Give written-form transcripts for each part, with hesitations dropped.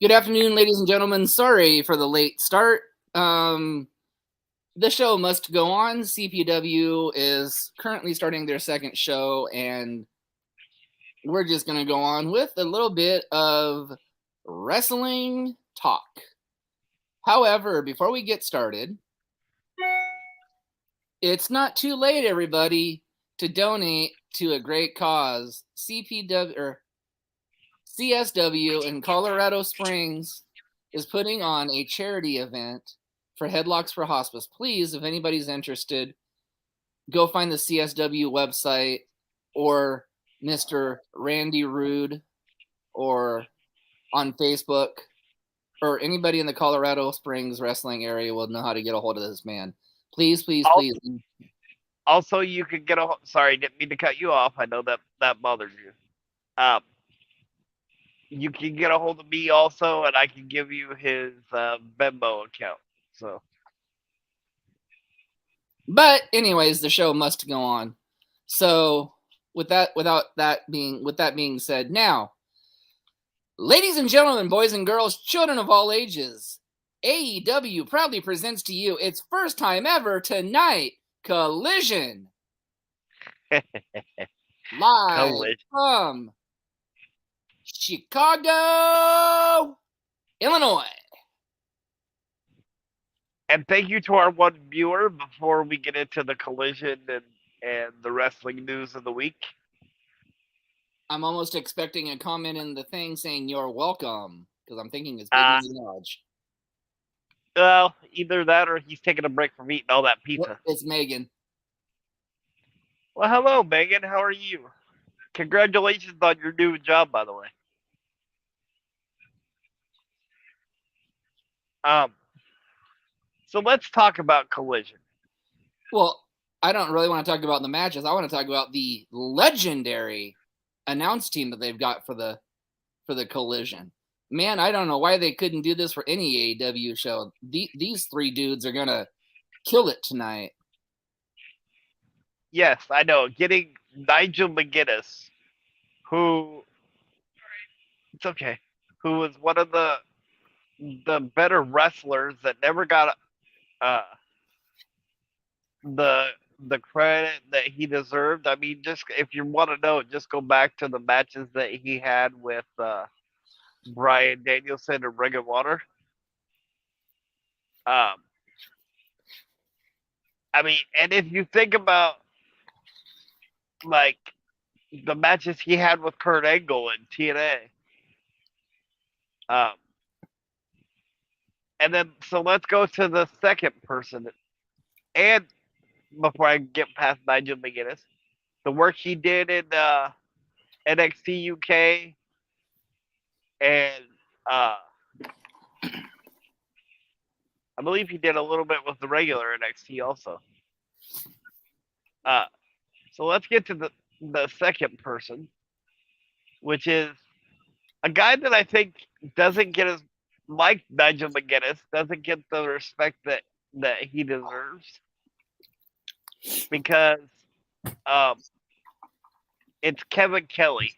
Good afternoon, ladies and gentlemen. Sorry for the late start. The show must go on. CPW is currently starting their second show, and we're just going to go on with a little bit of wrestling talk. However, before we get started, it's not too late, everybody, to donate to a great cause. CSW in Colorado Springs is putting on a charity event for Headlocks for Hospice. Please, if anybody's interested, go find the CSW website or Mr. Randy Rude or on Facebook, or anybody in the Colorado Springs wrestling area will know how to get a hold of this man. Please, please, please. Also, you could get a. Sorry, didn't mean to cut you off. I know that bothers you. Um, you can get a hold of me also, and I can give you his Venmo account. So, But anyways, the show must go on. So with that being said, now, ladies and gentlemen, boys and girls, children of all ages, AEW proudly presents to you its first time ever tonight, Collision. Live collision. from Chicago, Illinois. And thank you to our one viewer before we get into the collision and the wrestling news of the week. I'm almost expecting a comment in the thing saying you're welcome, because I'm thinking it's Uh, Biggie Lodge. well, either that or he's taking a break from eating all that pizza. It's Megan. Well, hello, Megan. How are you? Congratulations on your new job, by the way. Um, so let's talk about collision. Well, I don't really want to talk about the matches. I want to talk about the legendary announce team that they've got for the collision. Man, I don't know why they couldn't do this for any AEW show. These three dudes are gonna kill it tonight. Yes, I know. Getting Nigel McGuinness, who it's okay, who was one of the better wrestlers that never got uh, the the credit that he deserved. I mean, just if you want to know, just go back to the matches that he had with Brian Danielson and Ring of Honor. Um, I mean, and if you think about like the matches he had with Kurt Angle in TNA, um, and then so let's go to the second person. And before I get past Nigel McGuinness, the work he did in NXT UK and I believe he did a little bit with the regular NXT also. Uh, so let's get to the second person, which is a guy that I think doesn't get as like Nigel McGuinness doesn't get the respect that he deserves because um, it's Kevin Kelly.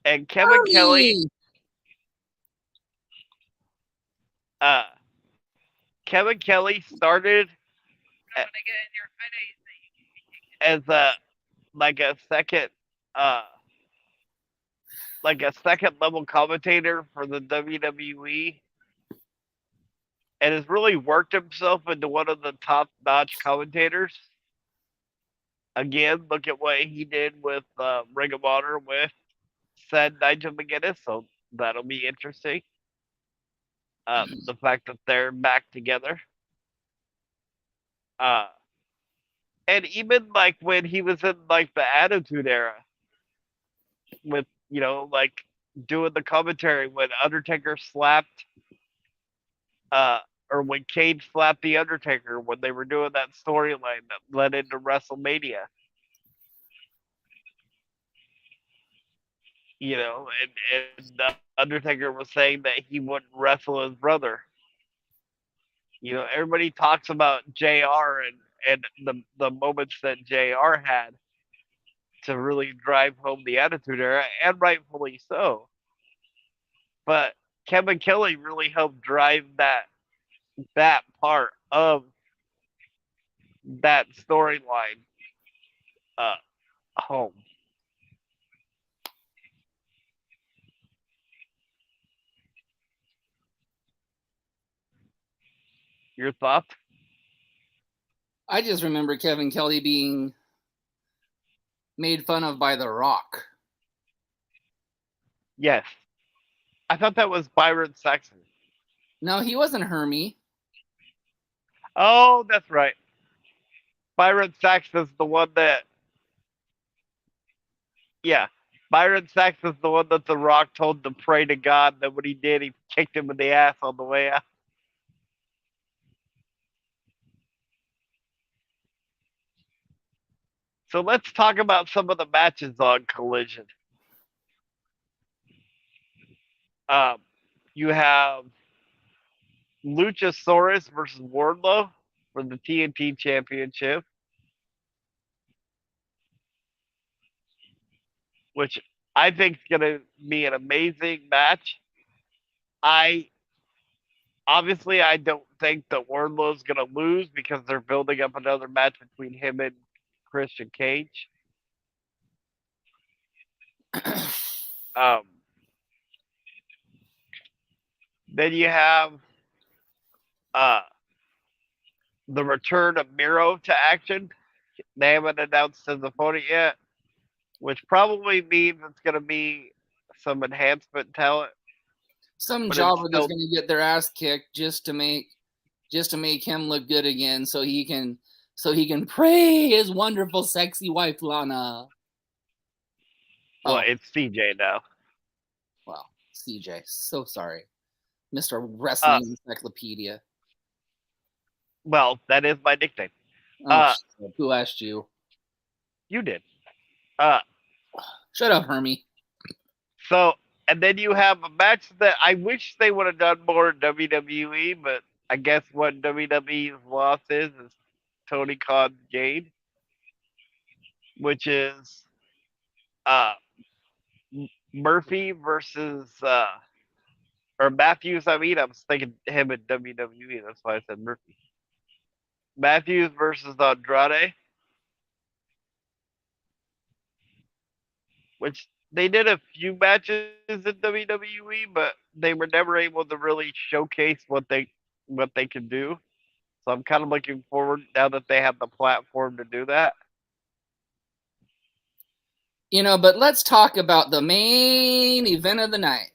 And uh, Kevin Kelly started as a like a second uh like a second level commentator for the WWE and has really worked himself into one of the top notch commentators. Again, look at what he did with Ring of Honor with said Nigel McGuinness, so that'll be interesting. The fact that they're back together. Uh, and even like when he was in like the Attitude Era with, like doing the commentary when Undertaker slapped uh or when Cage slapped the Undertaker when they were doing that storyline that led into WrestleMania. And Undertaker was saying that he wouldn't wrestle his brother. Everybody talks about JR and the moments that JR had to really drive home the Attitude Era, and rightfully so. But Kevin Kelly really helped drive that part of that storyline uh, home. Your thoughts? I just remember Kevin Kelly being made fun of by The Rock. Yes. I thought that was Byron Saxon. No, he wasn't Hermie. Oh, that's right. Byron Saxon's the one that, yeah. Byron Saxon's the one that The Rock told to pray to God. That when he did, he kicked him in the ass on the way out. So let's talk about some of the matches on Collision. Um, you have Luchasaurus versus Wardlow for the TNT Championship, which I think is going to be an amazing match. I I don't think that Wardlow's going to lose because they're building up another match between him and Christian Cage. Um, then you have uh, the return of Miro to action. They haven't announced his opponent yet, which probably means it's going to be some enhancement talent. Some But it's jobber that's still, going to get their ass kicked just to make him look good again, so he can pray his wonderful, sexy wife Lana. well, Oh, it's CJ now. well, CJ, so sorry, Mr. Uh, Wrestling Encyclopedia. well, that is my nickname. Oh, Uh, who asked you? you did. Uh, Shut up, Hermie. so, and then you have a match that I wish they would have done more in WWE, but I guess what WWE's loss is Tony Khan's gain, which is uh, Murphy versus or Matthews. I mean, I was thinking him at WWE. That's why I said Murphy. Matthews versus Andrade, which they did a few matches in WWE, but they were never able to really showcase what they could do. So I'm kind of looking forward now that they have the platform to do that. But let's talk about the main event of the night.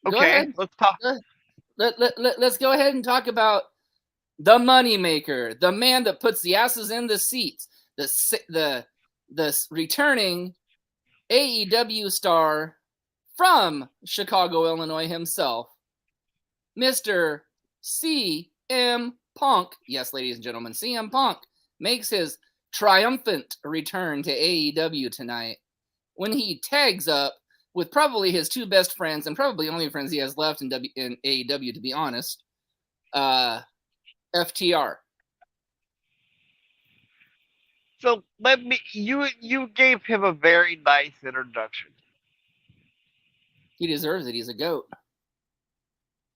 Go Okay, ahead. let's talk. Let's go ahead and talk about the moneymaker, the man that puts the asses in the seats, the returning AEW star from Chicago, Illinois himself, Mr. CM Punk. Yes, ladies and gentlemen, CM Punk makes his triumphant return to AEW tonight when he tags up with probably his two best friends and probably only friends he has left in AEW, to be honest, FTR. So you gave him a very nice introduction, He deserves it. He's a goat.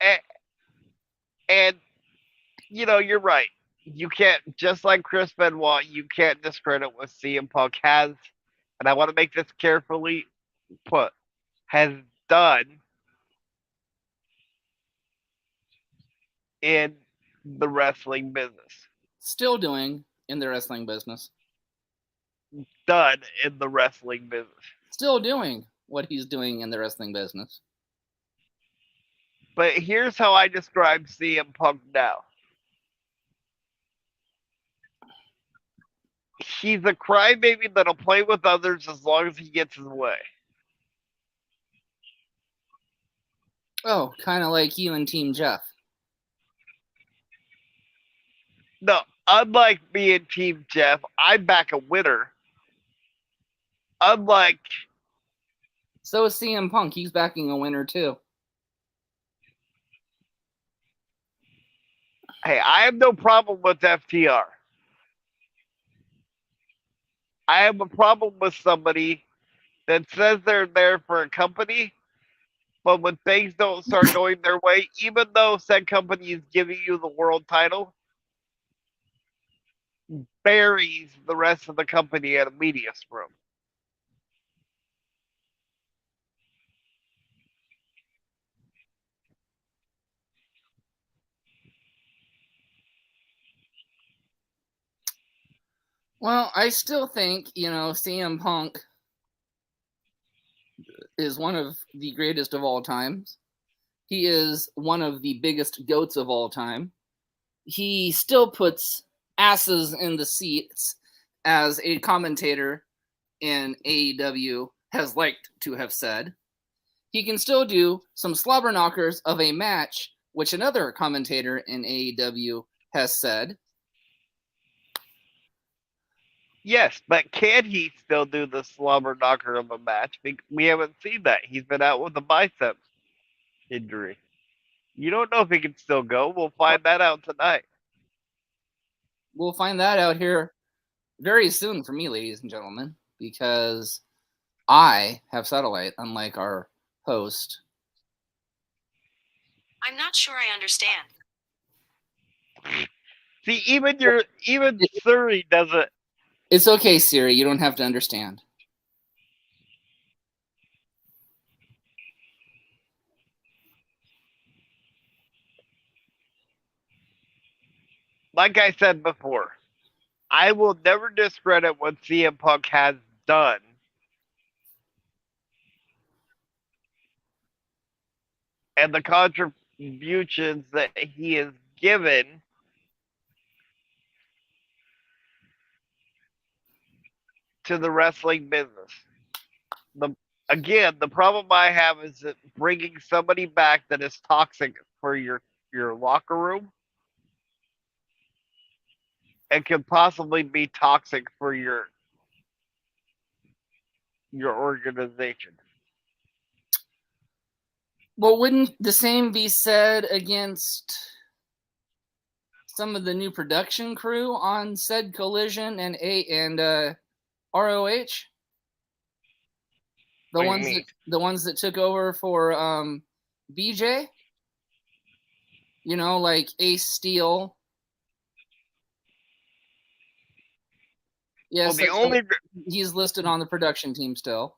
and, and you're right. You can't, just like Chris Benoit, you can't discredit what CM Punk has, and I want to make this carefully put, has done in the wrestling business. Still doing in the wrestling business. Done in the wrestling business. Still doing what he's doing in the wrestling business. But here's how I describe CM Punk now. He's a crybaby that'll play with others as long as he gets his way. Oh, kind of like you and Team Jeff. No, unlike me and Team Jeff, I back a winner. Unlike, So is CM Punk. He's backing a winner too. hey, I have no problem with FTR. I have a problem with somebody that says they're there for a company, but when things don't start going their way, even though said company is giving you the world title, buries the rest of the company at a media scrum. Well, I still think, CM Punk is one of the greatest of all times. He is one of the biggest goats of all time. He still puts asses in the seats, as a commentator in AEW has liked to have said. He can still do some slobber knockers of a match, which another commentator in AEW has said. Yes, but can he still do the slobber knocker of a match? We haven't seen that. He's been out with a bicep injury. You don't know if he can still go. We'll find that out tonight. We'll find that out here very soon for me, ladies and gentlemen, because I have satellite, unlike our host. I'm not sure I understand. See, even Surrey doesn't. It's okay, Siri. You don't have to understand. Like I said before, I will never discredit what CM Punk has done. And the contributions that he has given to the wrestling business. The the problem I have is that bringing somebody back that is toxic for your locker room and could possibly be toxic for your organization. Well, wouldn't the same be said against some of the new production crew on said Collision and ROH? The ones that took over for BJ? Like Ace Steel. Yes, Well, he's listed on the production team still.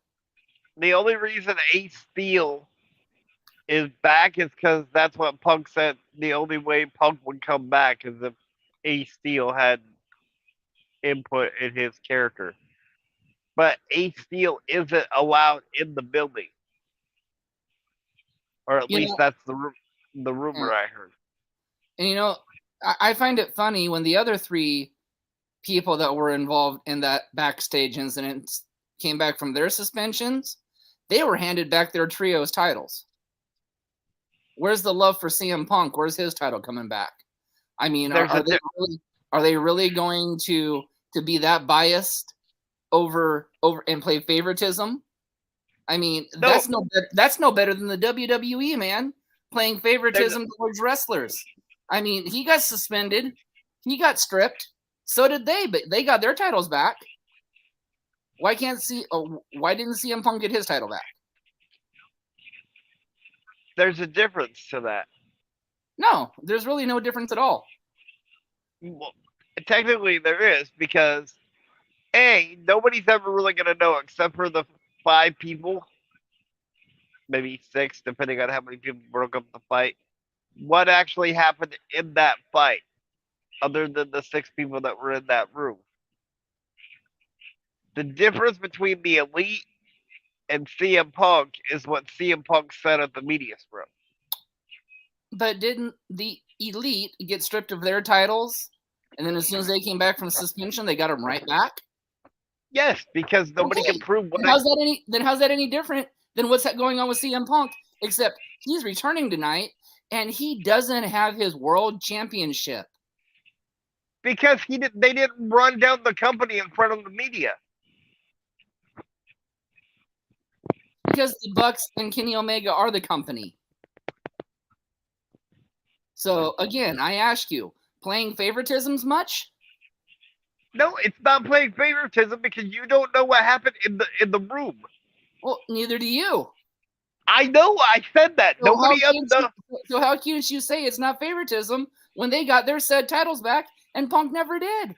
The only reason Ace Steel is back is because that's what Punk said. The only way Punk would come back is if Ace Steel had input in his character. But Ace Steel isn't allowed in the building, or at least that's the rumor I heard. And I find it funny when the other three people that were involved in that backstage incident came back from their suspensions, they were handed back their trios titles. Where's the love for CM Punk? Where's his title coming back? I mean, are they really going to be that biased over and play favoritism? I mean, that's no better than the WWE, man, playing favoritism towards wrestlers. I mean, he got suspended, he got stripped, so did they, but they got their titles back. Why didn't CM Punk get his title back? There's a difference to that. No, there's really no difference at all. Well, technically there is, because nobody's ever really going to know except for the 5 people, maybe 6, depending on how many people broke up the fight, what actually happened in that fight, other than the 6 people that were in that room. The difference between the Elite and CM Punk is what CM Punk said at the media scrum. But didn't the Elite get stripped of their titles, and then as soon as they came back from suspension, they got them right back? Yes, because nobody can prove what. How's that any different than what's going on with CM Punk? Except he's returning tonight, and he doesn't have his world championship because they didn't run down the company in front of the media. Because the Bucks and Kenny Omega are the company. So again, I ask you, playing favoritisms much? No, it's not playing favoritism because you don't know what happened in the room. Well, neither do you. I know. I said that. So Nobody else knows. so how can't you say it's not favoritism when they got their said titles back and Punk never did?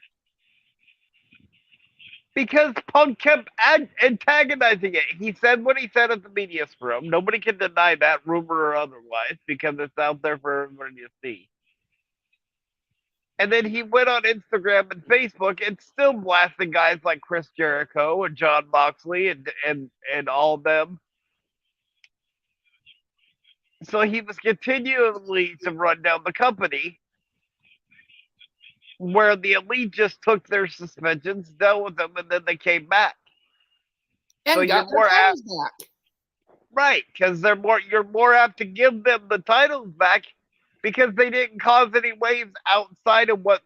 Because Punk kept antagonizing it. He said what he said at the media scrum. Nobody can deny that, rumor or otherwise, because it's out there for everybody to see. And then he went on Instagram and Facebook and still blasting guys like Chris Jericho and John Moxley and all of them. So he was continually to run down the company, where the Elite just took their suspensions, dealt with them, and then they came back. And so got their titles back. Right, because you're more apt to give them the titles back because they didn't cause any waves outside of what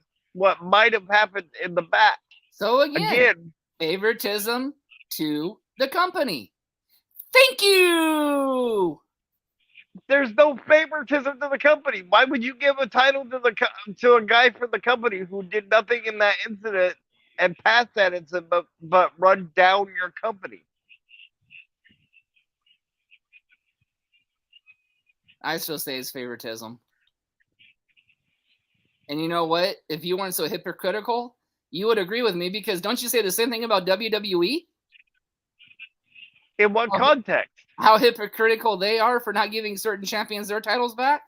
might have happened in the back. So again, favoritism to the company. Thank you. There's no favoritism to the company. Why would you give a title to a guy from the company who did nothing in that incident and pass that incident, but run down your company? I still say it's favoritism. And you know what? If you weren't so hypocritical, you would agree with me, because don't you say the same thing about WWE? In what context? How hypocritical they are for not giving certain champions their titles back?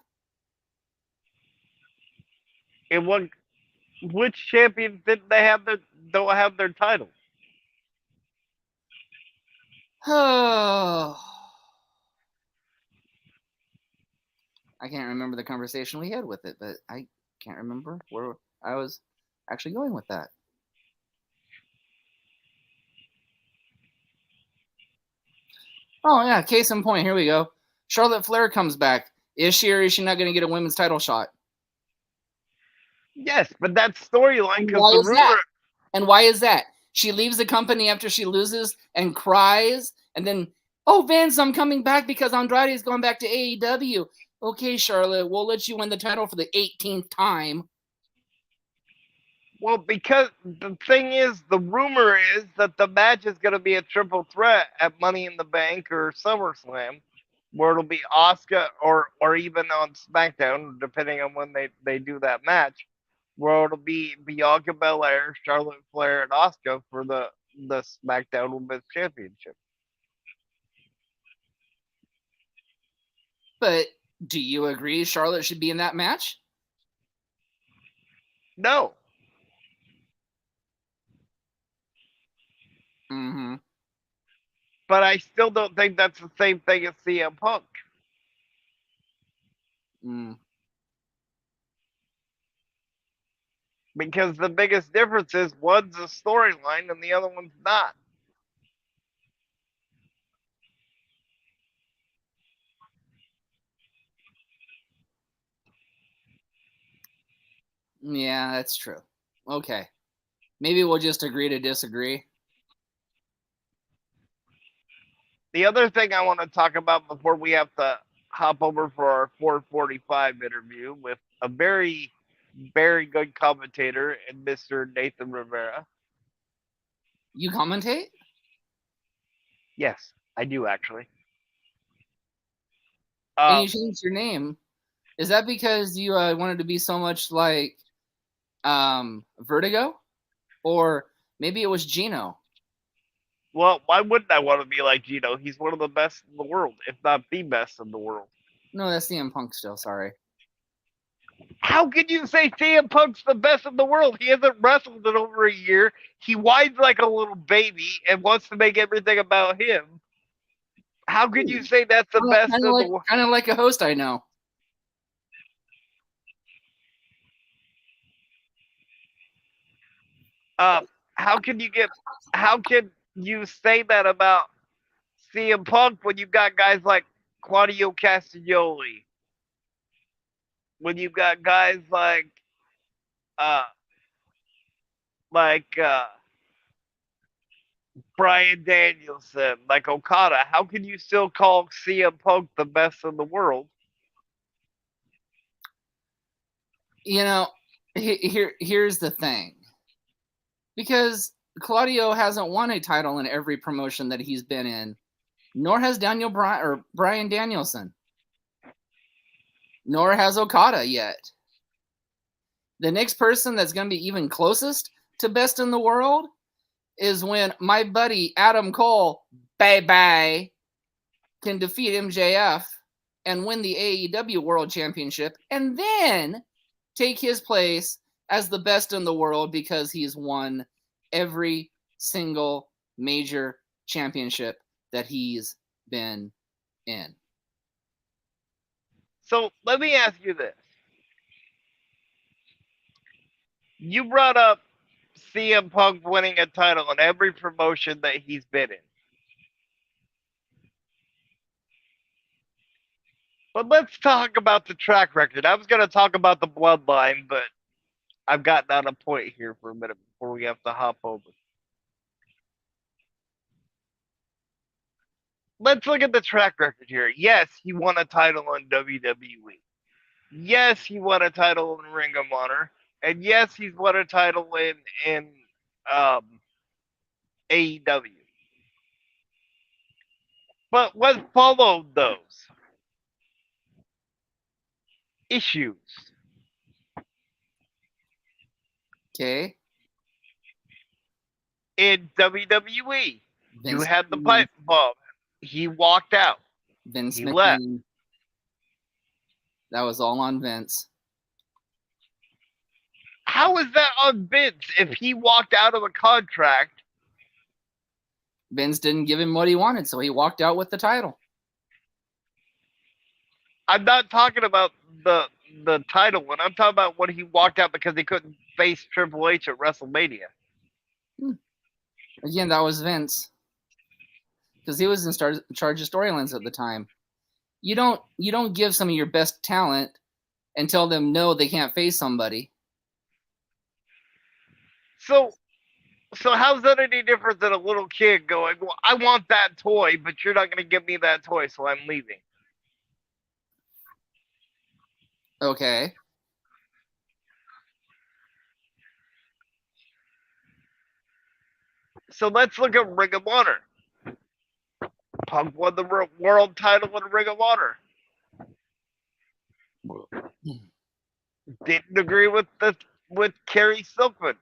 In which champions didn't they don't have their titles? Oh. I can't remember the conversation we had with it, but I can't remember where I was actually going with that. Oh, yeah, case in point. Here we go. Charlotte Flair comes back. Is she or is she not going to get a women's title shot? Yes, but that storyline comes the rumor. And why is that? She leaves the company after she loses and cries, and then, oh, Vince, I'm coming back because Andrade's going back to AEW. Okay, Charlotte, we'll let you win the title for the 18th time. Well, because the thing is, the rumor is that the match is going to be a triple threat at Money in the Bank or SummerSlam, where it'll be Asuka or even on SmackDown, depending on when they do that match, where it'll be Bianca Belair, Charlotte Flair, and Asuka for the SmackDown Women's Championship. But do you agree Charlotte should be in that match? No. Mm-hmm. But I still don't think that's the same thing as CM Punk. Because the biggest difference is one's a storyline and the other one's not. Yeah, that's true. Okay. Maybe we'll just agree to disagree. The other thing I want to talk about before we have to hop over for our 445 interview with a very, very good commentator and Mr. Nathan Rivera. You commentate? Yes, I do actually. And you changed your name. Is that because you wanted to be so much like Vertigo? Or maybe it was Gino? Well, why wouldn't I want to be like Gino? He's one of the best in the world, if not the best in the world. No, that's CM Punk still, sorry. How can you say CM Punk's the best in the world? He hasn't wrestled in over a year. He whines like a little baby and wants to make everything about him. How can you say that's the best in the world? Kind of like a host I know. How can you say that about CM Punk when you've got guys like Claudio Castagnoli? When you've got guys like Bryan Danielson, like Okada, how can you still call CM Punk the best in the world? You know, here's the thing. Because Claudio hasn't won a title in every promotion that he's been in, nor has Bryan Danielson, nor has Okada yet. The next person that's going to be even closest to best in the world is when my buddy Adam Cole, bye-bye, can defeat MJF and win the AEW World Championship and then take his place as the best in the world because he's won every single major championship that he's been in. So let me ask you this. You brought up CM Punk winning a title in every promotion that he's been in. But let's talk about the track record. I was going to talk about the bloodline, but I've gotten on a point here for a minute before we have to hop over. Let's look at the track record here. Yes, he won a title in WWE. Yes, he won a title in Ring of Honor. And yes, he's won a title in AEW. But what followed those? Issues. Okay. In WWE, you Vince had the McMahon. pipe bomb. He walked out. Vince He McMahon. left. That was all on Vince. How is that on Vince if he walked out of a contract? Vince didn't give him what he wanted, so he walked out with the title. I'm not talking about the title one. I'm talking about when he walked out because he couldn't face Triple H at WrestleMania. Again, that was Vince. Because he was in charge of storylines at the time. You don't give some of your best talent and tell them no, they can't face somebody. So how's that any different than a little kid going, well, I want that toy, but you're not going to give me that toy, so I'm leaving? Okay. So let's look at Ring of Honor. Punk won the world title in Ring of Honor. Didn't agree with Kerry Silkman.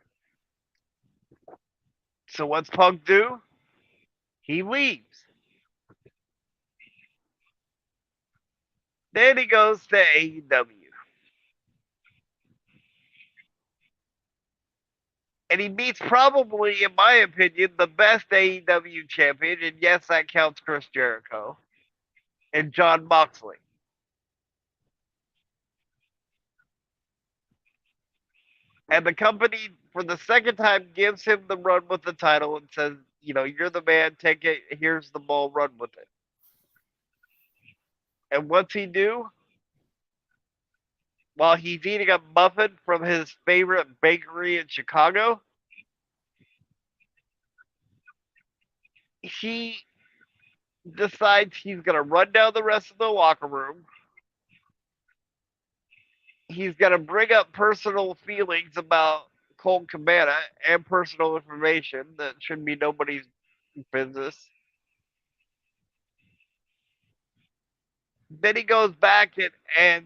So what's Punk do? He leaves. Then he goes to AEW. And he beats probably, in my opinion, the best AEW champion, and yes, that counts Chris Jericho, and Jon Moxley. And the company, for the second time, gives him the run with the title and says, you're the man, take it, here's the ball, run with it. And what's he do? While he's eating a muffin from his favorite bakery in Chicago, he decides he's going to run down the rest of the locker room. He's going to bring up personal feelings about Colt Cabana and personal information that should be nobody's business. Then he goes back and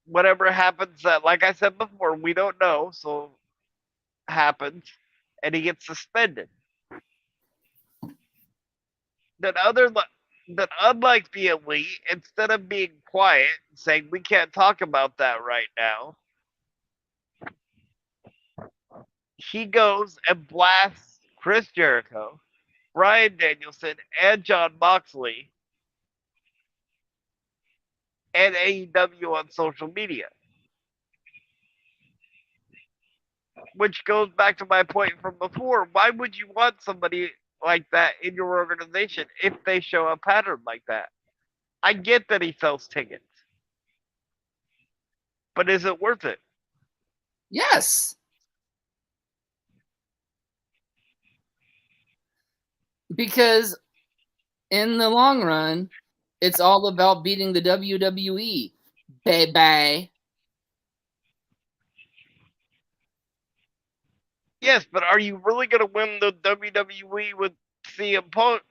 whatever happens that, like I said before, we don't know, so happens, and he gets suspended. That unlike the Elite, instead of being quiet and saying we can't talk about that right now, he goes and blasts Chris Jericho, Bryan Danielson, and Jon Moxley and AEW on social media. Which goes back to my point from before. Why would you want somebody like that in your organization if they show a pattern like that? I get that he sells tickets. But is it worth it? Yes. Because in the long run, it's all about beating the WWE, baby. Yes, but are you really going to win the WWE with CM Punk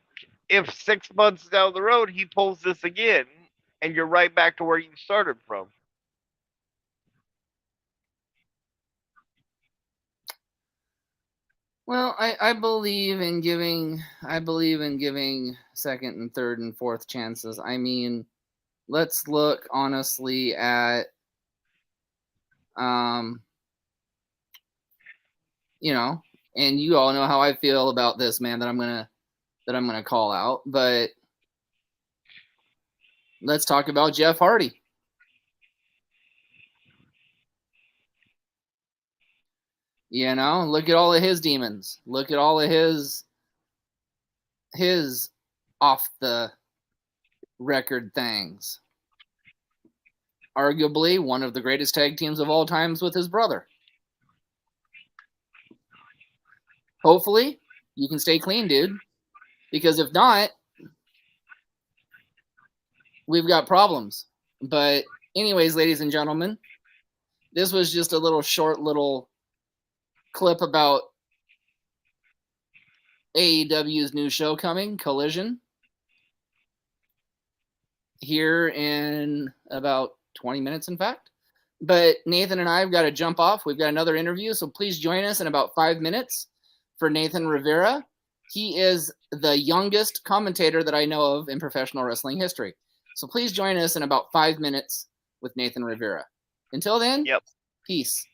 if 6 months down the road he pulls this again and you're right back to where you started from? Well, I believe in giving second and third and fourth chances. I mean, let's look honestly at you know, and you all know how I feel about this man that I'm gonna call out, but let's talk about Jeff Hardy. You know, look at all of his demons. Look at all of his off the record things. Arguably one of the greatest tag teams of all times with his brother. Hopefully, you can stay clean, dude. Because if not, we've got problems. But anyways, ladies and gentlemen, this was just a little short little clip about AEW's new show coming, Collision, here in about 20 minutes, in fact. But Nathan and I have got to jump off. We've got another interview, so please join us in about 5 minutes for Nathan Rivera. He is the youngest commentator that I know of in professional wrestling history. So please join us in about 5 minutes with Nathan Rivera. Until then, Yep. peace.